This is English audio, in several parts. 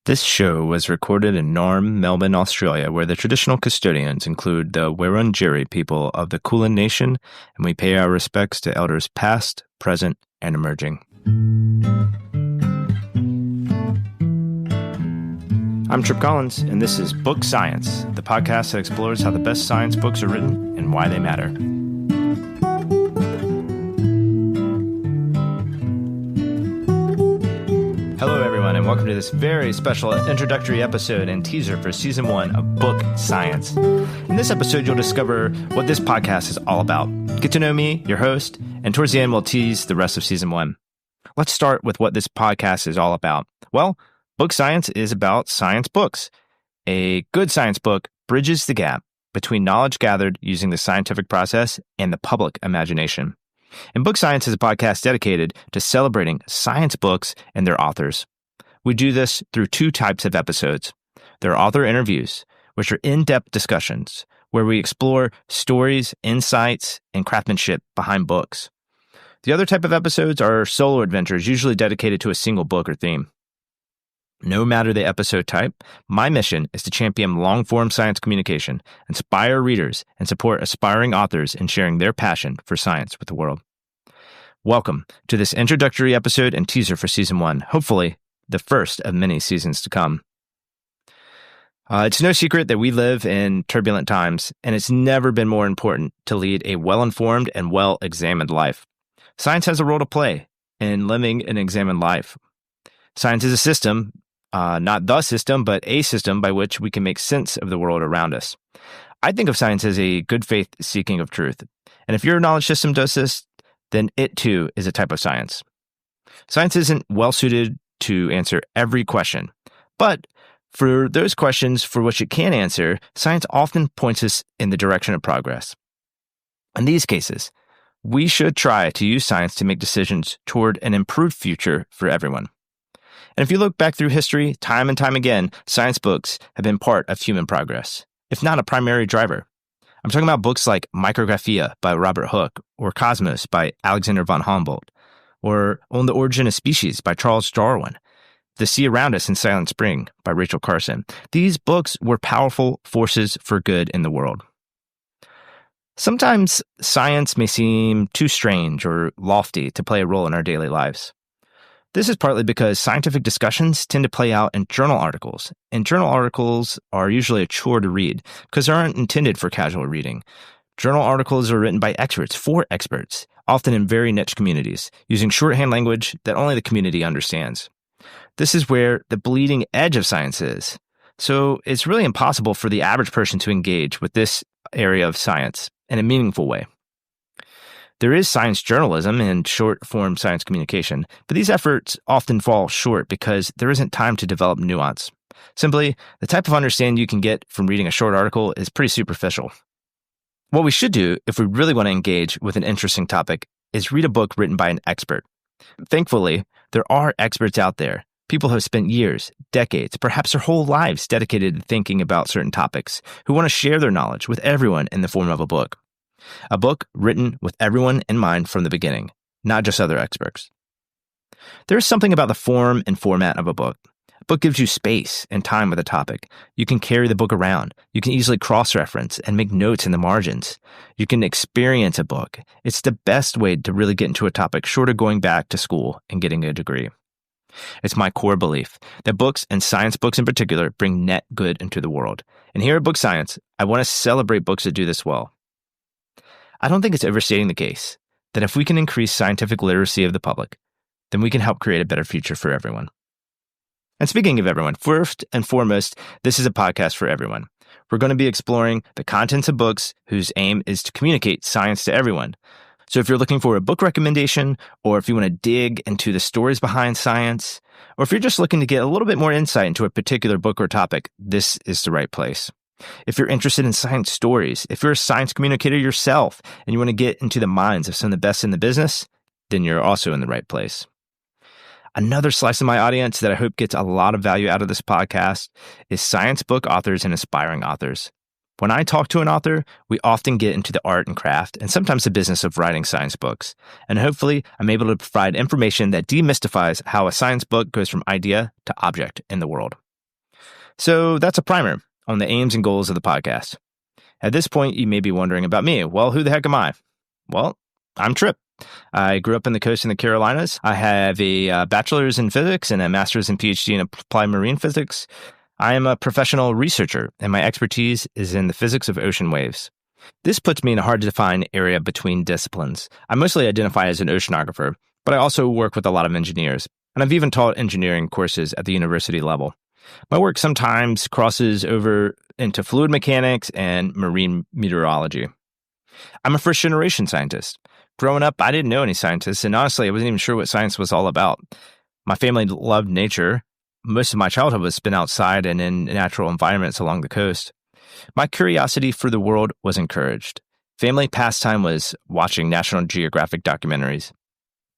This show was recorded in Naarm, Melbourne, Australia, where the traditional custodians include the Wurundjeri people of the Kulin Nation, and we pay our respects to elders past, present, and emerging. I'm Trip Collins, and this is Book Science, the podcast that explores how the best science books are written and why they matter. Hello, everyone, and welcome to this very special introductory episode and teaser for Season 1 of Book Science. In this episode, you'll discover what this podcast is all about. Get to know me, your host, and towards the end, we'll tease the rest of Season 1. Let's start with what this podcast is all about. Well, Book Science is about science books. A good science book bridges the gap between knowledge gathered using the scientific process and the public imagination. And Book Science is a podcast dedicated to celebrating science books and their authors. We do this through two types of episodes. There are author interviews, which are in-depth discussions where we explore stories, insights, and craftsmanship behind books. The other type of episodes are solo adventures, usually dedicated to a single book or theme. No matter the episode type, my mission is to champion long-form science communication, inspire readers, and support aspiring authors in sharing their passion for science with the world. Welcome to this introductory episode and teaser for Season 1, hopefully the first of many seasons to come. It's no secret that we live in turbulent times, and it's never been more important to lead a well-informed and well-examined life. Science has a role to play in living an examined life. Science is a system, not the system, but a system by which we can make sense of the world around us. I think of science as a good faith seeking of truth. And if your knowledge system does this, then it too is a type of science. Science isn't well suited to answer every question, but for those questions for which it can answer, science often points us in the direction of progress. In these cases, we should try to use science to make decisions toward an improved future for everyone. And if you look back through history, time and time again, science books have been part of human progress, if not a primary driver. I'm talking about books like Micrographia by Robert Hooke, or Cosmos by Alexander von Humboldt, or On the Origin of Species by Charles Darwin, The Sea Around Us in Silent Spring by Rachel Carson. These books were powerful forces for good in the world. Sometimes science may seem too strange or lofty to play a role in our daily lives. This is partly because scientific discussions tend to play out in journal articles, and journal articles are usually a chore to read because they aren't intended for casual reading. Journal articles are written by experts for experts, often in very niche communities, using shorthand language that only the community understands. This is where the bleeding edge of science is. So it's really impossible for the average person to engage with this area of science in a meaningful way. There is science journalism and short-form science communication, but these efforts often fall short because there isn't time to develop nuance. Simply, the type of understanding you can get from reading a short article is pretty superficial. What we should do if we really want to engage with an interesting topic is read a book written by an expert. Thankfully, there are experts out there, people who have spent years, decades, perhaps their whole lives dedicated to thinking about certain topics, who want to share their knowledge with everyone in the form of a book. A book written with everyone in mind from the beginning, not just other experts. There's something about the form and format of a book. A book gives you space and time with a topic. You can carry the book around. You can easily cross-reference and make notes in the margins. You can experience a book. It's the best way to really get into a topic short of going back to school and getting a degree. It's my core belief that books, and science books in particular, bring net good into the world. And here at Book Science, I want to celebrate books that do this well. I don't think it's overstating the case that if we can increase scientific literacy of the public, then we can help create a better future for everyone. And speaking of everyone, first and foremost, this is a podcast for everyone. We're going to be exploring the contents of books whose aim is to communicate science to everyone. So if you're looking for a book recommendation, or if you want to dig into the stories behind science, or if you're just looking to get a little bit more insight into a particular book or topic, this is the right place. If you're interested in science stories, if you're a science communicator yourself and you want to get into the minds of some of the best in the business, then you're also in the right place. Another slice of my audience that I hope gets a lot of value out of this podcast is science book authors and aspiring authors. When I talk to an author, we often get into the art and craft and sometimes the business of writing science books. And hopefully, I'm able to provide information that demystifies how a science book goes from idea to object in the world. So that's a primer on the aims and goals of the podcast. At this point, you may be wondering about me. Well, who the heck am I? Well, I'm Trip. I grew up in the coast in the Carolinas. I have a bachelor's in physics and a master's and PhD in applied marine physics. I am a professional researcher, and my expertise is in the physics of ocean waves. This puts me in a hard-to-define area between disciplines. I mostly identify as an oceanographer, but I also work with a lot of engineers, and I've even taught engineering courses at the university level. My work sometimes crosses over into fluid mechanics and marine meteorology. I'm a first-generation scientist. Growing up, I didn't know any scientists, and honestly, I wasn't even sure what science was all about. My family loved nature. Most of my childhood was spent outside and in natural environments along the coast. My curiosity for the world was encouraged. Family pastime was watching National Geographic documentaries.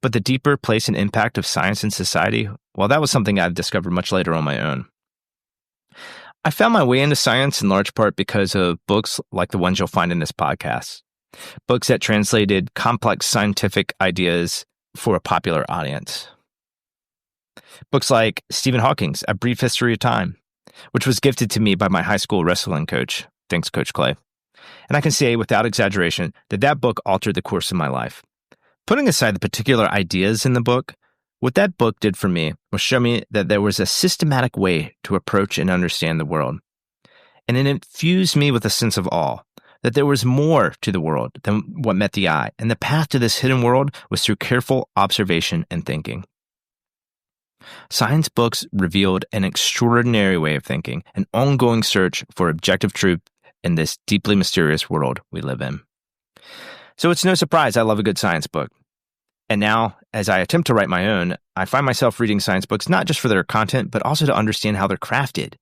But the deeper place and impact of science in society, well, that was something I discovered much later on my own. I found my way into science in large part because of books like the ones you'll find in this podcast. Books that translated complex scientific ideas for a popular audience. Books like Stephen Hawking's A Brief History of Time, which was gifted to me by my high school wrestling coach. Thanks, Coach Clay. And I can say without exaggeration that that book altered the course of my life. Putting aside the particular ideas in the book, what that book did for me was show me that there was a systematic way to approach and understand the world. And it infused me with a sense of awe, that there was more to the world than what met the eye, and the path to this hidden world was through careful observation and thinking. Science books revealed an extraordinary way of thinking, an ongoing search for objective truth in this deeply mysterious world we live in. So it's no surprise I love a good science book. And now, as I attempt to write my own, I find myself reading science books not just for their content, but also to understand how they're crafted.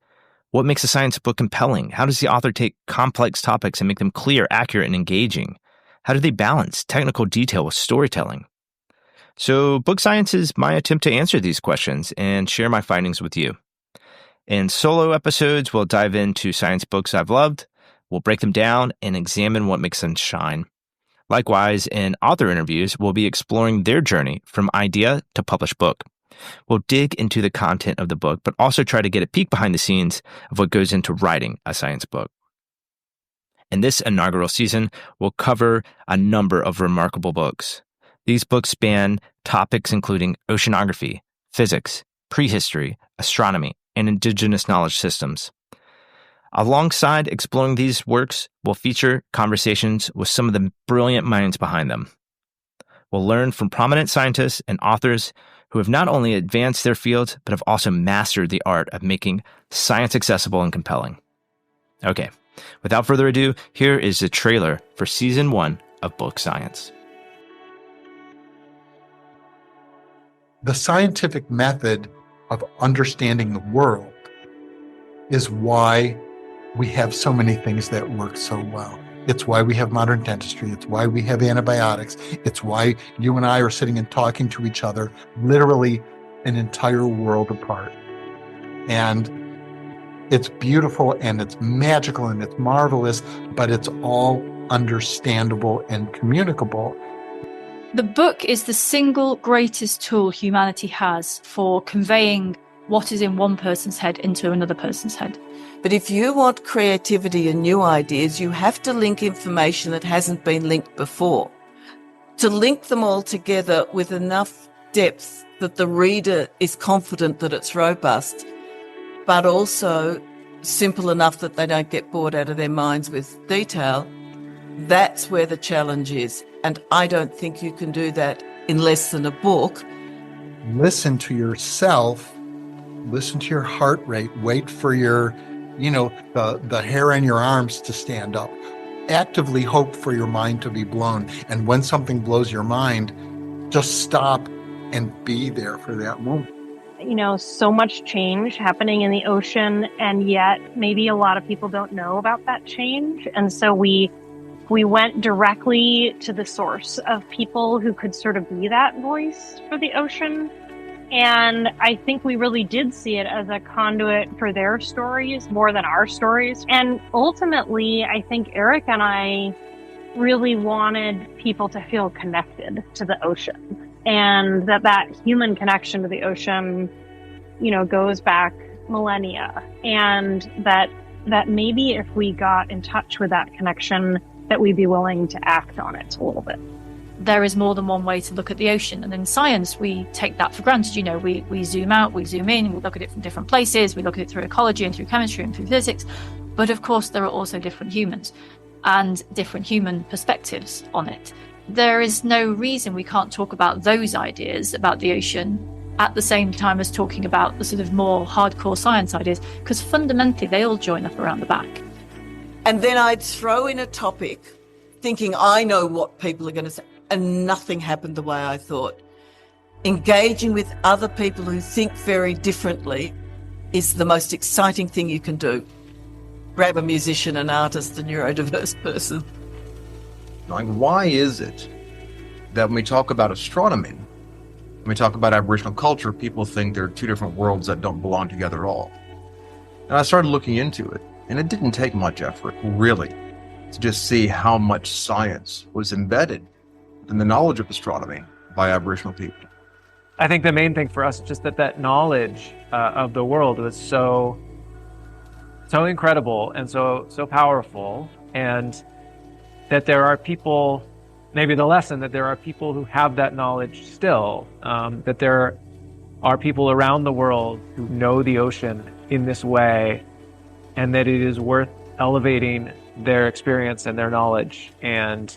What makes a science book compelling? How does the author take complex topics and make them clear, accurate, and engaging? How do they balance technical detail with storytelling? So, Book Science is my attempt to answer these questions and share my findings with you. In solo episodes, we'll dive into science books I've loved, we'll break them down, and examine what makes them shine. Likewise, in author interviews, we'll be exploring their journey from idea to published book. We'll dig into the content of the book, but also try to get a peek behind the scenes of what goes into writing a science book. In this inaugural season, we'll cover a number of remarkable books. These books span topics including oceanography, physics, prehistory, astronomy, and indigenous knowledge systems. Alongside exploring these works, we'll feature conversations with some of the brilliant minds behind them. We'll learn from prominent scientists and authors who have not only advanced their fields, but have also mastered the art of making science accessible and compelling. Okay, without further ado, here is the trailer for Season 1 of Book Science. The scientific method of understanding the world is why we have so many things that work so well. It's why we have modern dentistry. It's why we have antibiotics. It's why you and I are sitting and talking to each other, literally an entire world apart. And it's beautiful and it's magical and it's marvelous, but it's all understandable and communicable. The book is the single greatest tool humanity has for conveying what is in one person's head into another person's head. But if you want creativity and new ideas, you have to link information that hasn't been linked before. To link them all together with enough depth that the reader is confident that it's robust, but also simple enough that they don't get bored out of their minds with detail, that's where the challenge is. And I don't think you can do that in less than a book. Listen to yourself, listen to your heart rate, wait for your, the hair on your arms to stand up. Actively hope for your mind to be blown. And when something blows your mind, just stop and be there for that moment. So much change happening in the ocean, and yet maybe a lot of people don't know about that change. And so we went directly to the source of people who could sort of be that voice for the ocean. And I think we really did see it as a conduit for their stories more than our stories. And ultimately, I think Eric and I really wanted people to feel connected to the ocean, and that human connection to the ocean, goes back millennia, and that maybe if we got in touch with that connection, that we'd be willing to act on it a little bit. There is more than one way to look at the ocean, and in science we take that for granted. We zoom out, we zoom in, we look at it from different places, we look at it through ecology and through chemistry and through physics. But of course there are also different humans and different human perspectives on it. There is no reason we can't talk about those ideas about the ocean at the same time as talking about the sort of more hardcore science ideas, because fundamentally they all join up around the back. And then I'd throw in a topic thinking I know what people are going to say, and nothing happened the way I thought. Engaging with other people who think very differently is the most exciting thing you can do. Grab a musician, an artist, a neurodiverse person. Like, why is it that when we talk about astronomy, when we talk about Aboriginal culture, people think they're two different worlds that don't belong together at all? And I started looking into it, and it didn't take much effort, really, to just see how much science was embedded in the knowledge of astronomy by Aboriginal people. I think the main thing for us is just that knowledge of the world was so incredible and so powerful, and that there are people, maybe the lesson that there are people who have that knowledge still, that there are people around the world who know the ocean in this way, and that it is worth elevating their experience and their knowledge and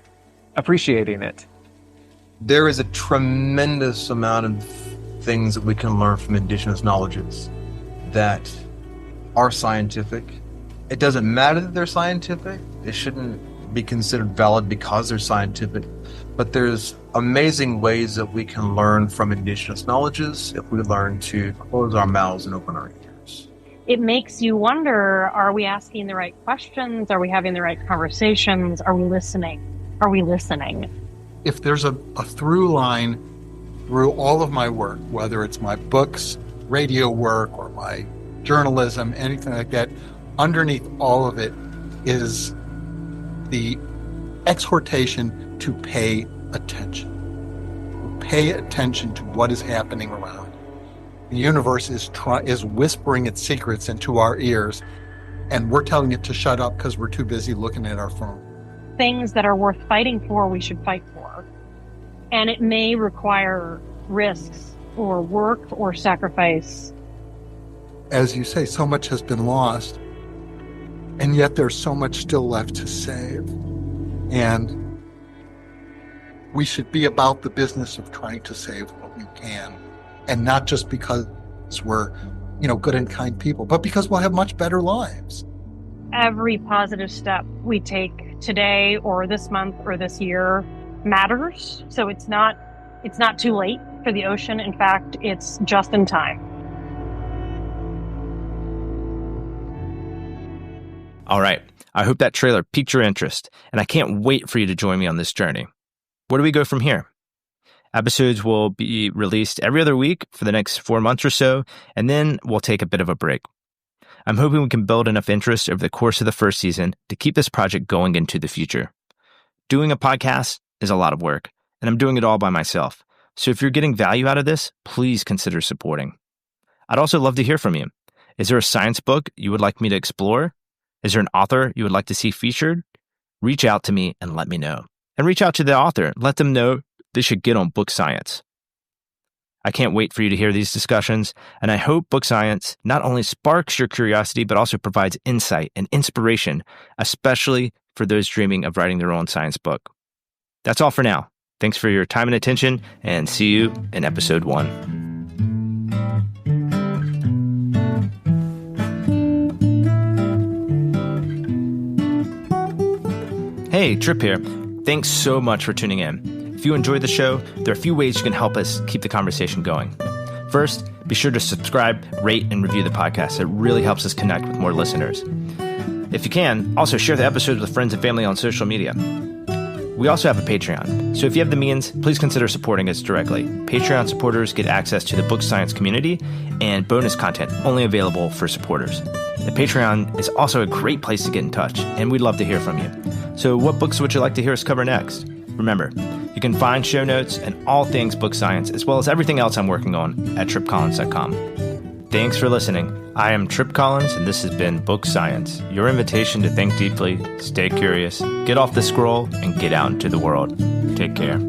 appreciating it. There is a tremendous amount of things that we can learn from Indigenous knowledges that are scientific. It doesn't matter that they're scientific. It shouldn't be considered valid because they're scientific. But there's amazing ways that we can learn from Indigenous knowledges if we learn to close our mouths and open our ears. It makes you wonder, are we asking the right questions? Are we having the right conversations? Are we listening? Are we listening? If there's a through line through all of my work, whether it's my books, radio work, or my journalism, anything like that, underneath all of it is the exhortation to pay attention. Pay attention to what is happening around. The universe is whispering its secrets into our ears, and we're telling it to shut up because we're too busy looking at our phone. Things that are worth fighting for, we should fight for. And it may require risks or work or sacrifice. As you say, so much has been lost, and yet there's so much still left to save. And we should be about the business of trying to save what we can, and not just because we're, good and kind people, but because we'll have much better lives. Every positive step we take today or this month or this year matters. So it's not too late for the ocean. In fact, it's just in time. All right. I hope that trailer piqued your interest, and I can't wait for you to join me on this journey. Where do we go from here? Episodes will be released every other week for the next 4 months or so, and then we'll take a bit of a break. I'm hoping we can build enough interest over the course of the first season to keep this project going into the future. Doing a podcast is a lot of work, and I'm doing it all by myself. So if you're getting value out of this, please consider supporting. I'd also love to hear from you. Is there a science book you would like me to explore? Is there an author you would like to see featured? Reach out to me and let me know. And reach out to the author. Let them know they should get on Book Science. I can't wait for you to hear these discussions, and I hope Book Science not only sparks your curiosity, but also provides insight and inspiration, especially for those dreaming of writing their own science book. That's all for now. Thanks for your time and attention, and see you in episode 1. Hey, Trip here. Thanks so much for tuning in. If you enjoyed the show, there are a few ways you can help us keep the conversation going. First, be sure to subscribe, rate, and review the podcast. It really helps us connect with more listeners. If you can, also share the episodes with friends and family on social media. We also have a Patreon, so if you have the means, please consider supporting us directly. Patreon supporters get access to the Book Science community and bonus content only available for supporters. The Patreon is also a great place to get in touch, and we'd love to hear from you. So what books would you like to hear us cover next? Remember, you can find show notes and all things Book Science, as well as everything else I'm working on at tripcollins.com. Thanks for listening. I am Trip Collins, and this has been Book Science, your invitation to think deeply, stay curious, get off the scroll, and get out into the world. Take care.